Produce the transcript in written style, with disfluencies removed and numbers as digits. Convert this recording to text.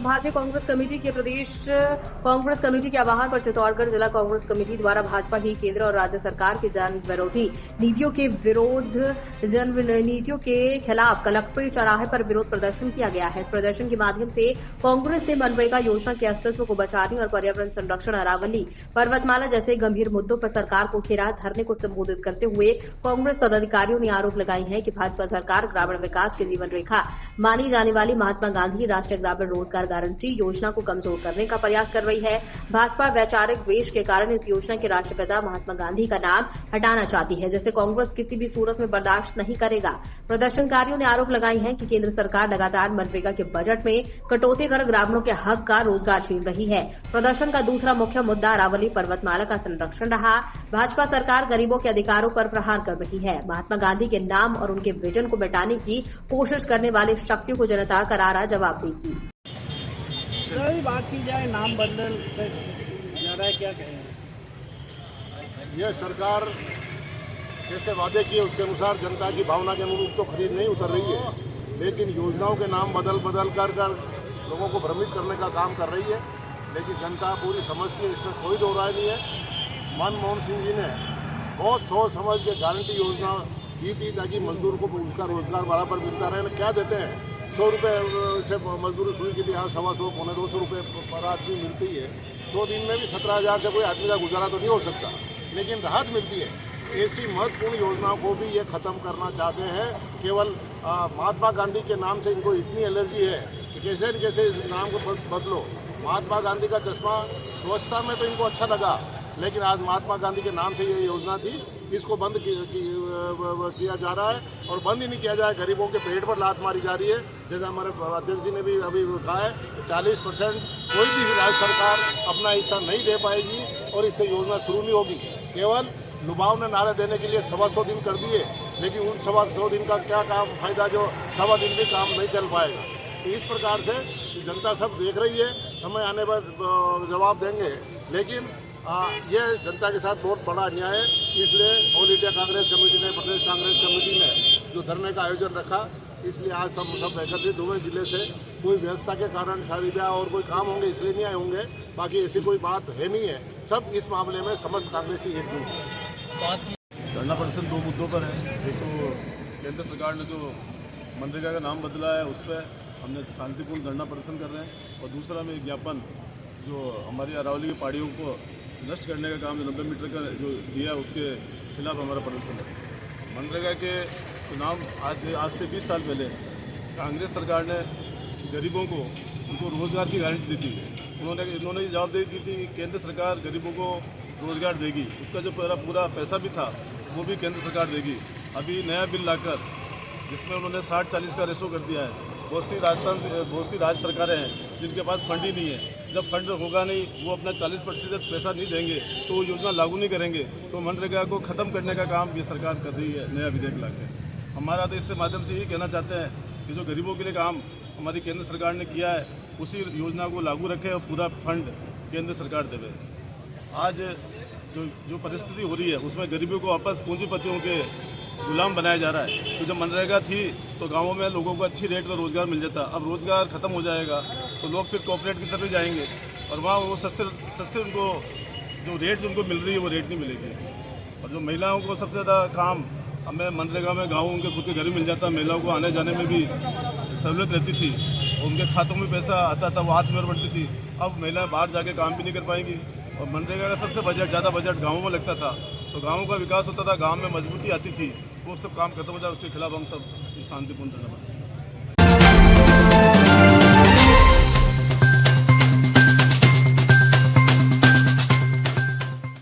भारतीय कांग्रेस कमेटी के प्रदेश कांग्रेस कमेटी के आह्वान पर चित्तौड़गढ़ जिला कांग्रेस कमेटी द्वारा भाजपा की केंद्र और राज्य सरकार के जन विरोधी नीतियों के खिलाफ कलेक्ट्रेट चौराहे पर विरोध प्रदर्शन किया गया है। इस प्रदर्शन के माध्यम से कांग्रेस ने मनरेगा योजना के अस्तित्व को बचाने और पर्यावरण संरक्षण, अरावली पर्वतमाला जैसे गंभीर मुद्दों पर सरकार को घेरा। धरने को संबोधित करते हुए कांग्रेस पदाधिकारियों ने आरोप लगाई है कि भाजपा सरकार ग्रामीण विकास की जीवन रेखा मानी जाने वाली महात्मा गांधी राष्ट्रीय ग्रामीण रोजगार गारंटी योजना को कमजोर करने का प्रयास कर रही है। भाजपा वैचारिक द्वेष के कारण इस योजना के राष्ट्रपिता महात्मा गांधी का नाम हटाना चाहती है, जिसे कांग्रेस किसी भी सूरत में बर्दाश्त नहीं करेगा। प्रदर्शनकारियों ने आरोप लगाई है कि केंद्र सरकार लगातार मनरेगा के बजट में कटौती कर ग्रामीणों के हक का रोजगार छीन रही है। प्रदर्शन का दूसरा मुख्य मुद्दा अरावली पर्वतमाला का संरक्षण रहा। भाजपा सरकार गरीबों के अधिकारों पर प्रहार कर रही है। महात्मा गांधी के नाम और उनके विजन को मिटाने की कोशिश करने वाली शक्तियों को जनता करारा जवाब देगी। बात की जाए नाम बदल जा रहा है, क्या कहें? यह सरकार जैसे वादे किए उसके अनुसार जनता की भावना के अनुरूप तो खरीद नहीं उतर रही है, लेकिन योजनाओं के नाम बदल कर लोगों को भ्रमित करने का काम कर रही है। लेकिन जनता पूरी समझती है, इसमें कोई दो राय नहीं है। मनमोहन सिंह जी ने बहुत सोच समझ के गारंटी योजना दी थी ताकि मजदूर को उसका रोजगार बराबर मिलता रहे। क्या देते हैं, 100 रुपये से मजदूरी शुरू की थी, आज 125 पौने 200 रुपये पर आदमी मिलती है। 100 दिन में भी 17,000 से कोई आदमी का गुजारा तो नहीं हो सकता, लेकिन राहत मिलती है। ऐसी महत्वपूर्ण योजनाओं को भी ये खत्म करना चाहते हैं। केवल महात्मा गांधी के नाम से इनको इतनी एलर्जी है कि कैसे न कैसे इस नाम को बदलो। महात्मा गांधी का चश्मा स्वच्छता में तो इनको अच्छा लगा, लेकिन आज महात्मा गांधी के नाम से ये योजना थी, इसको बंद किया जा रहा है। और बंद ही नहीं किया जाए, गरीबों के पेट पर लात मारी जा रही है। जैसे हमारे अध्यक्ष जी ने भी अभी कहा है, 40% कोई भी राज्य सरकार अपना हिस्सा नहीं दे पाएगी और इससे योजना शुरू नहीं होगी। केवल लुभाव ने नारे देने के लिए 125 दिन कर दिए, लेकिन उन 125 दिन का क्या काम फायदा जो 125 दिन भी काम नहीं चल पाएगा। तो इस प्रकार से जनता सब देख रही है, समय आने पर जवाब देंगे। लेकिन ये जनता के साथ बहुत बड़ा अन्याय है। इसलिए ऑल इंडिया कांग्रेस कमेटी ने, प्रदेश कांग्रेस कमेटी ने जो धरने का आयोजन रखा, इसलिए आज सब एकत्रित हुए जिले से। कोई व्यवस्था के कारण शादी ब्याह और कोई काम होंगे इसलिए नहीं आए होंगे, बाकी ऐसी कोई बात है नहीं है। सब इस मामले में समस्त कांग्रेसी एकजुट है। धरना प्रदर्शन 2 मुद्दों पर है। एक तो केंद्र सरकार ने जो मनरेगा का नाम बदला है, उस पर हमने शांतिपूर्ण धरना प्रदर्शन कर रहे हैं। और दूसरा में ज्ञापन जो हमारी अरावली की पहाड़ियों को नष्ट करने का काम जो 90 मीटर का जो दिया है, उसके खिलाफ हमारा प्रदर्शन है। मनरेगा के नाम आज से 20 साल पहले कांग्रेस सरकार ने गरीबों को उनको रोज़गार की गारंटी दी थी। इन्होंने जवाबदेही की थी, केंद्र सरकार गरीबों को रोज़गार देगी। उसका जो पूरा पैसा भी था वो भी केंद्र सरकार देगी। अभी नया बिल लाकर जिसमें उन्होंने 60-40 का रेशो कर दिया है। बहुत सी राज्य सरकारें हैं जिनके पास फंड ही नहीं है। जब फंड होगा नहीं, वो अपना 40% पैसा नहीं देंगे तो वो योजना लागू नहीं करेंगे। तो मनरेगा को ख़त्म करने का काम ये सरकार कर रही है नया विधेयक लाकर। हमारा तो इससे माध्यम से यही कहना चाहते हैं कि जो गरीबों के लिए काम हमारी केंद्र सरकार ने किया है, उसी योजना को लागू रखें और पूरा फंड केंद्र सरकार देवे। आज जो परिस्थिति हो रही है उसमें गरीबों को वापस पूंजीपतियों के गुलाम बनाया जा रहा है। तो जब मनरेगा थी तो गांवों में लोगों को अच्छी रेट का रोजगार मिल जाता। अब रोजगार खत्म हो जाएगा तो लोग फिर कॉर्पोरेट की तरफ जाएंगे और वहाँ वो सस्ते उनको जो रेट उनको मिल रही है वो रेट नहीं मिलेगी। और जो महिलाओं को सबसे ज़्यादा काम हमें मनरेगा में गाँव उनके खुद के घर मिल जाता। महिलाओं को आने जाने में भी सहूलियत रहती थी, उनके खातों में पैसा आता था, वो आत्मनिर्भर बनती थी। अब महिलाएं बाहर जाके काम भी नहीं कर पाएंगी। और मनरेगा का सबसे ज़्यादा बजट गाँवों में लगता था, तो गाँवों का विकास होता था, गाँव में मजबूती आती थी। वो सब काम खत्म हो जाए, उसके खिलाफ हम सब शांतिपूर्ण करना पड़ता है।